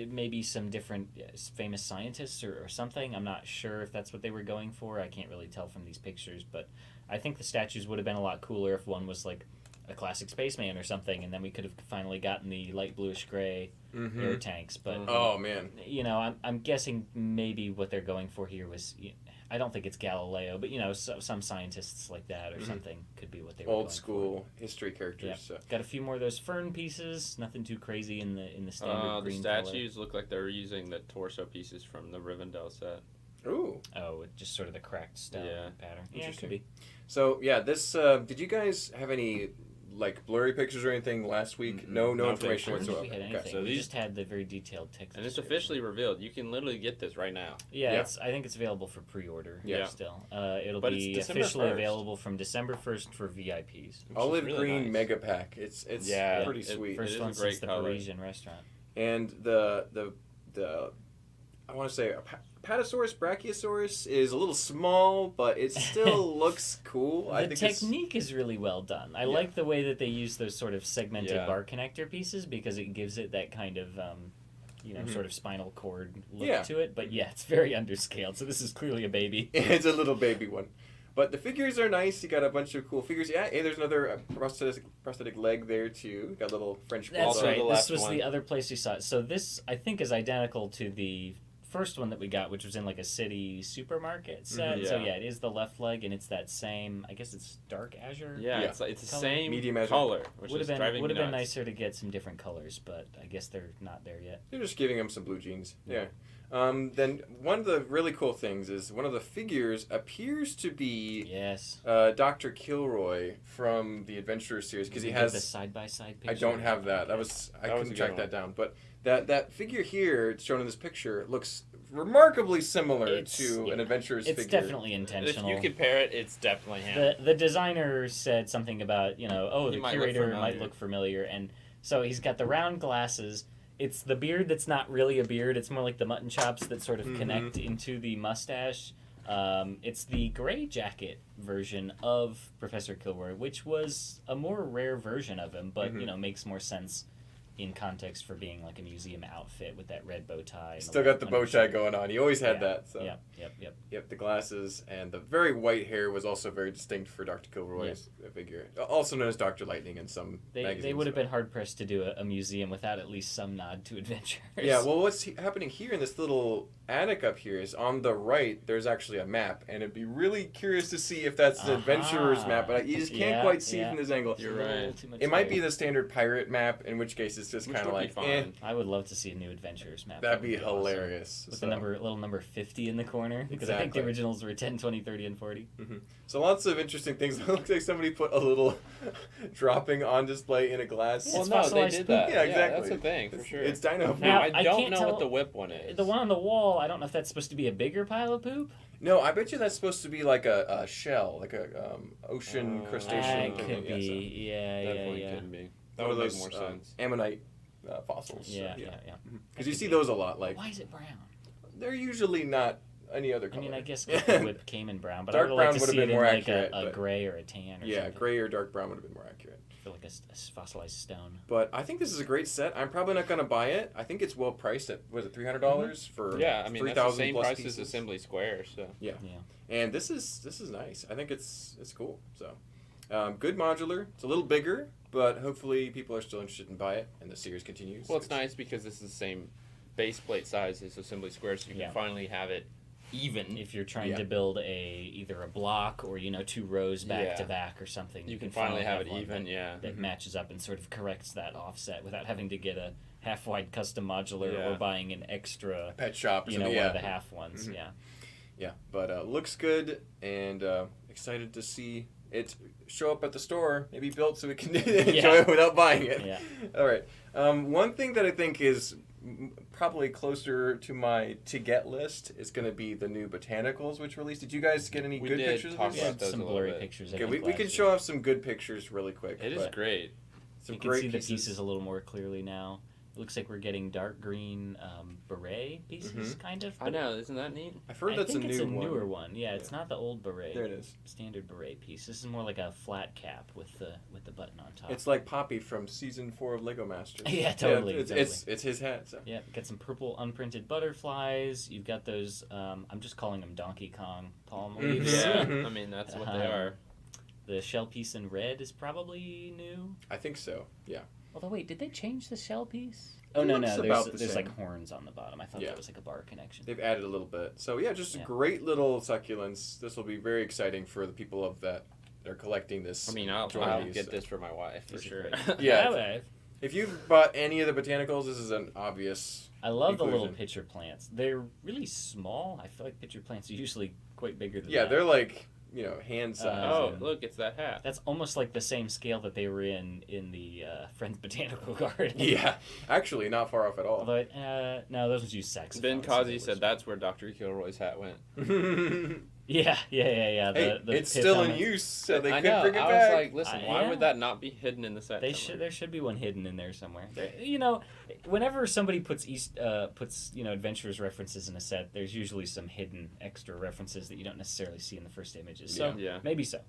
maybe some different famous scientists or something. I'm not sure if that's what they were going for. I can't really tell from these pictures, but I think the statues would have been a lot cooler if one was like a classic spaceman or something, and then we could have finally gotten the light bluish gray air tanks. But Oh man. you know, I'm guessing maybe what they're going for here was, I don't think it's Galileo, but you know, some scientists like that or something could be what they were Old going school history characters. Yeah. So. Got a few more of those fern pieces. Nothing too crazy in the standard The green statues look like they're using the torso pieces from the Rivendell set. Ooh. color. Oh, with just sort of the cracked stone Yeah. pattern. Yeah, it Interesting. could be. So yeah, this. Did you guys have any like blurry pictures or anything last week? No No information I don't think whatsoever. we had Okay. anything. So we these- just had the very detailed text. And it's description. officially revealed. You can literally get this right now. Yeah, Yeah. I think it's available for pre-order. Yeah. Still, it'll But it's be December officially 1st. available from December 1st for VIPs. Which is Olive really green nice. mega pack. It's Yeah, pretty it- sweet. First is one a great since the color. Parisian restaurant. And the I want to say Apatosaurus Brachiosaurus is a little small, but it still looks cool. I The think it's- technique is really well done. I like the way that they use those sort of segmented Yeah. bar connector pieces because it gives it that kind of, sort of spinal cord look Yeah. to it. But yeah, it's very underscaled. So this is clearly a baby. It's a little baby one. But the figures are nice. You got a bunch of cool figures. Yeah, hey, there's another prosthetic leg there too. Got a little French That's bulldog. right. the This left was one. the other place you saw it. So this, I think, is identical to the first one that we got, which was in like a city supermarket set. Mhm. So Yeah. yeah, it is the left leg, and it's that same. I guess it's dark azure. Yeah, Yeah. it's the Color. same Medium azure. color, which Would is have driving me been nuts. nicer to get some different colors, but I guess they're not there yet. They're just giving him some blue jeans. Yeah. Then one of the really cool things is one of the figures appears to be Yes. Dr. Kilroy from the Adventurer series because he Get the has. side-by-side picture. I don't have that. I That was couldn't a good track one. that down. But that figure here, it's shown in this picture, looks remarkably similar to an Adventurer's It's figure. definitely If intentional. you compare it, it's definitely him. The designer said something about, He the might look curator might familiar. look familiar, and so he's got the round glasses. It's the beard that's not really a beard. It's more like the mutton chops that sort of connect into the mustache. It's the gray jacket version of Professor Kilroy, which was a more rare version of him, but makes more sense in context for being like a museum outfit with that red bow tie. And Still got the bow tie going on. He always had that. So. Yep. Yep, the glasses and the very white hair was also very distinct for Dr. Kilroy's figure. Also known as Dr. Lightning in some magazines. They would have been hard-pressed to do a museum without at least some nod to adventures. Yeah, well, what's happening here in this little attic up here is on the right, there's actually a map, and it'd be really curious to see if that's an adventurer's map, but you just can't quite see from this angle. You're right. It might be the standard pirate map, in which case it's just kind of like, I would love to see a new adventurers map. That'd be awesome. hilarious. With the little number 50 in the corner, because I think the originals were 10, 20, 30, and 40. So lots of interesting things. It looks like somebody put a little dropping on display in a glass. Well, no, they did that. Yeah, exactly. That's a thing, for sure. It's dino. Now, I I don't can't know tell- what the whip one is. The one on the wall, I don't know if that's supposed to be a bigger pile of poop. No, I bet you that's supposed to be like a shell, like a ocean crustacean. It could be. Definitely Yeah. could be. That One would of make those more sense. ammonite fossils. Yeah. Because you see those a lot. Like Why is it brown? they're usually not any other I color. mean, I guess the whip came in brown, but Dark I would brown like to would have see it been in more like accurate, a but- gray or a tan or something. gray or dark brown would have been more accurate. For like a fossilized stone. But I think this is a great set. I'm probably not going to buy it. I think it's well priced at $300 for Yeah, I mean, that's the 3,000 same plus price pieces. as Assembly Square, so. Yeah. And this is nice. I think it's cool. So, good modular. It's a little bigger, but hopefully people are still interested in buy it, and the series continues. Well, it's nice because this is the same base plate size as Assembly Square, so you can finally have it even. If you're trying to build either a block or 2 rows back to back or something, you can finally have it one even, that matches up and sort of corrects that offset without having to get a half-wide custom modular or buying an extra pet shop or one something. of the half ones. Yeah, but looks good, and excited to see it show up at the store, maybe built so we can enjoy it without buying it. Yeah. All right. One thing that I think is probably closer to my to get list is going to be the new Botanicals, which released. Did you guys get any We good did pictures talk of We these? about had those some a little blurry bit. pictures. Okay, we can show off some good pictures really quick. It is great. Some You can great see the pieces. pieces a little more clearly now. It looks like we're getting dark green beret pieces, kind of. I but know, isn't that neat? I've heard I that's think a it's new a one. newer one. Yeah, it's not the old beret. There it is. Standard beret piece. This is more like a flat cap with the button on top. It's like Poppy from season 4 of Lego Masters. Yeah, totally, it's his hat. So. Yeah, got some purple unprinted butterflies. You've got those. I'm just calling them Donkey Kong palm leaves. Yeah, I mean, that's what they are. The shell piece in red is probably new. I think so. Yeah. Although wait, did they change the shell piece? It Oh no, looks no, about there's the same. like horns on the bottom. I thought that was like a bar connection. They've added a little bit. So yeah, just Yeah. great little succulents. This will be very exciting for the people of that are collecting this. I mean, I'll Join get these. this for my wife, for These are sure. great. Yeah. Okay. If you've bought any of the botanicals, this is an obvious. I love the little inclusion. pitcher plants. They're really small. I feel like pitcher plants are usually quite bigger than Yeah, that. they're like hand size. Oh, and- look, it's that hat. That's almost like the same scale that they were in the Friends Botanical Garden. Yeah, actually, not far off at all. Although, no, those ones use saxophones. Ben so Causey they said was- that's where Dr. Kilroy's hat went. Yeah. Hey, The it's pith still in helmets. use, so they I could know. bring it I back. was like, listen, why yeah. would that not be hidden in the set? They somewhere? should. There should be one hidden in there somewhere. Whenever somebody puts adventurers references in a set, there's usually some hidden extra references that you don't necessarily see in the first images. So Yeah. maybe so.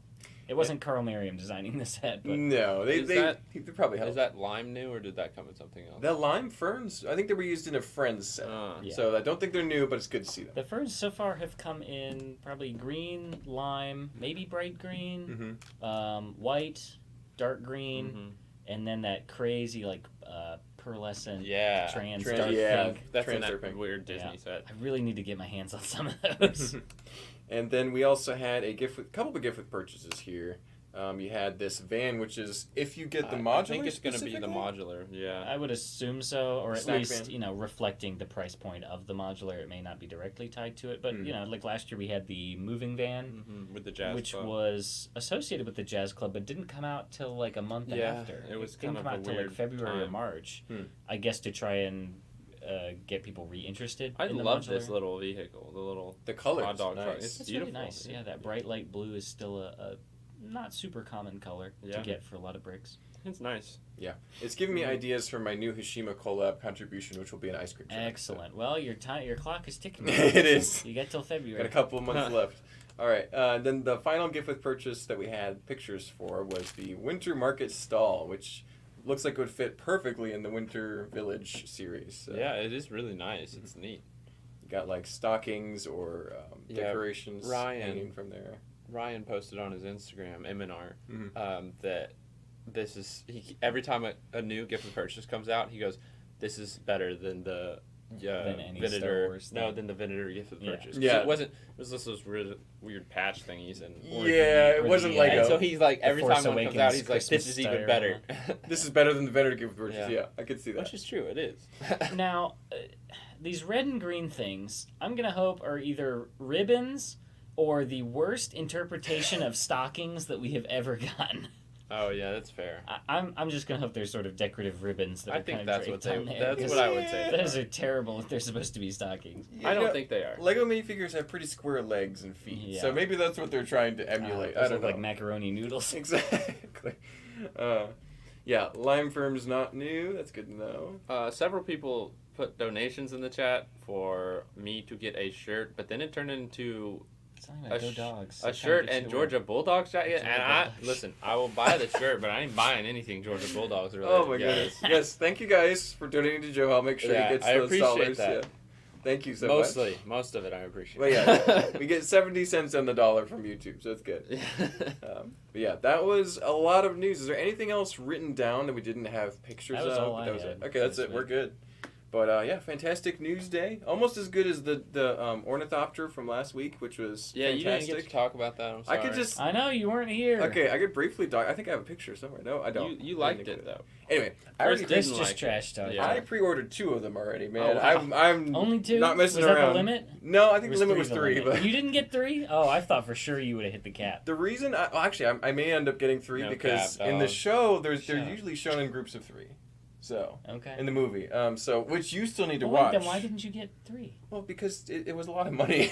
It wasn't Carl Merriam designing the set, but No, they probably Is helped. that lime new, or did that come in something else? The lime ferns, I think they were used in a Friends set. Yeah. So I don't think they're new, but it's good to see them. the ferns so far have come in probably green, lime, maybe bright green, white, dark green, and then that crazy pearlescent Yeah. trans Trans- dark yeah. pink. That's in Transfer that pink. weird Disney Yeah. set. I really need to get my hands on some of those. And then we also had a couple of gift with purchases here. You had this van, which is if you get the modular. I think it's going to be the modular. Yeah. I would assume so, or at Snack least van. you know, reflecting the price point of the modular. It may not be directly tied to it, but Mm. you know, like last year we had the moving van, With the jazz which club. was associated with the jazz club, but didn't come out till like a month after. it was didn't kind come of out a till like weird February or time. March. Hmm. I guess to try and get people reinterested. I in the love modular. this little vehicle, the little The color hot is dog nice. truck. It's beautiful. really nice. Yeah, that bright light blue is still a not super common color to Yeah. get for a lot of bricks. It's nice. It's giving me ideas for my new Hashima collab contribution, which will be an ice cream truck. Excellent. Well, your clock is ticking. It is. You get till February. Got a couple of months left. All right. Then the final gift with purchase that we had pictures for was the Winter Market stall, which looks like it would fit perfectly in the Winter Village series. So Yeah, it is really nice. It's neat. you got like stockings or Yeah, decorations Ryan. hanging from there. Ryan posted on his Instagram, Eminar, Mhm. that this is every time a new gift with purchase comes out, he goes, "This is better than the Than any Venator." Star Wars No, thing. than the Venator gift with Yeah. purchase. 'Cause Yeah. it wasn't. It was just those weird patch thingies and. Or Yeah, the- it or wasn't the, Lego. And so he's like, every Force time one comes Awakens out, he's like, Christmas "This is even style. better." This is better than the Venator gift with purchase. Yeah. Yeah, I could see that. Which is true. It is. Now, these red and green things, I'm gonna hope are either ribbons or the worst interpretation of stockings that we have ever gotten. Oh yeah, that's fair. I'm just gonna hope they're sort of decorative ribbons that I are think kind of that's what draped they. on there, That's because what I would say. those are terrible if they're supposed to be stockings. I don't think they are. Lego minifigures have pretty square legs and feet, Yeah. so maybe that's what they're trying to emulate. Those I don't look like know. macaroni noodles. Exactly. Yeah, Lime Firm's not new. That's good to know. Several people put donations in the chat for me to get a shirt, but then it turned into It's not even A Go sh- Dogs. a They're trying to shirt get you and to wear- Georgia Bulldogs jacket. Georgia And I Bulldogs. listen, I will buy the shirt, but I ain't buying anything Georgia Bulldogs related. Oh my goodness. Yes, thank you guys for donating to Joe. I'll make sure Yeah, he gets I those appreciate dollars. that. Yeah. Thank you so Mostly, much. most of it I appreciate. Well, yeah, we get 70 cents on the dollar from YouTube, so it's good. But yeah, that was a lot of news. Is there anything else written down that we didn't have pictures That was of? all I That was had it. Okay, that's this it. We're week. good. But yeah, fantastic news day. Almost as good as the ornithopter from last week, which was Yeah, you didn't fantastic. get to talk about that. I'm I sorry. could just I know you weren't here. okay. I could briefly talk. I think I have a picture somewhere. No, I don't. You I liked didn't it include though. Anyway, I First already didn't This like just it. trash talk. Yeah. I pre-ordered 2 of them already, man. Oh, wow. I'm Only 2? not messing was around. that the limit? No, I Or think the limit was 3, limit? but You didn't get 3? Oh, I thought for sure you would have hit the cap. the reason I may end up getting 3 No because cap, in the dog. show they're Shut up. usually shown in groups of 3. So Okay. in the movie, so which you still need to Well, watch. wait, then why didn't you get 3? Well, because it was a lot of money.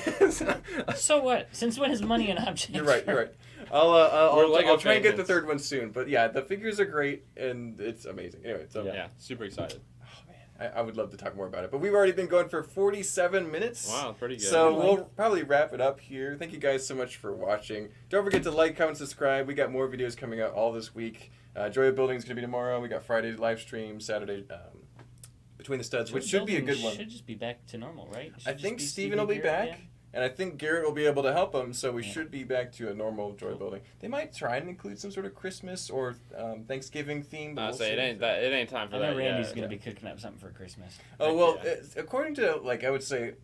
So what? Since when is money an object? You're right. You're right. We're I'll Lego try and get the fans. 3rd one soon. But yeah, the figures are great and it's amazing. Anyway, so Yeah, super excited. oh man, I would love to talk more about it, but we've already been going for 47 minutes. Wow, pretty good. So Like- we'll probably wrap it up here. Thank you guys so much for watching. Don't forget to like, comment, subscribe. We got more videos coming out all this week. Joy of Building is going to be tomorrow. We got Friday live stream, Saturday Between the Studs, which should be a good one. Should just be back to normal, right? It should I just think be Steven will be Garrett back, again. and I think Garrett will be able to help him, so we Yeah. should be back to a normal Joy of Building. They might try and include some sort of Christmas or Thanksgiving theme. But I we'll say see. it ain't time for I know that. Randy's yet. gonna be cooking up something for Christmas. Oh well, Yeah. according to I would say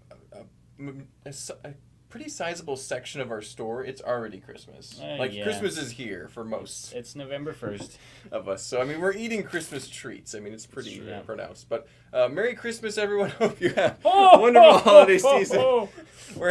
a pretty sizable section of our store, it's already Christmas. Yeah. Christmas is here for most It's November 1st. of us. So I mean, we're eating Christmas treats. I mean, it's pretty It's true. pronounced. But Merry Christmas, everyone. Hope you have Oh, a wonderful ho, ho, holiday ho, season. ho. We're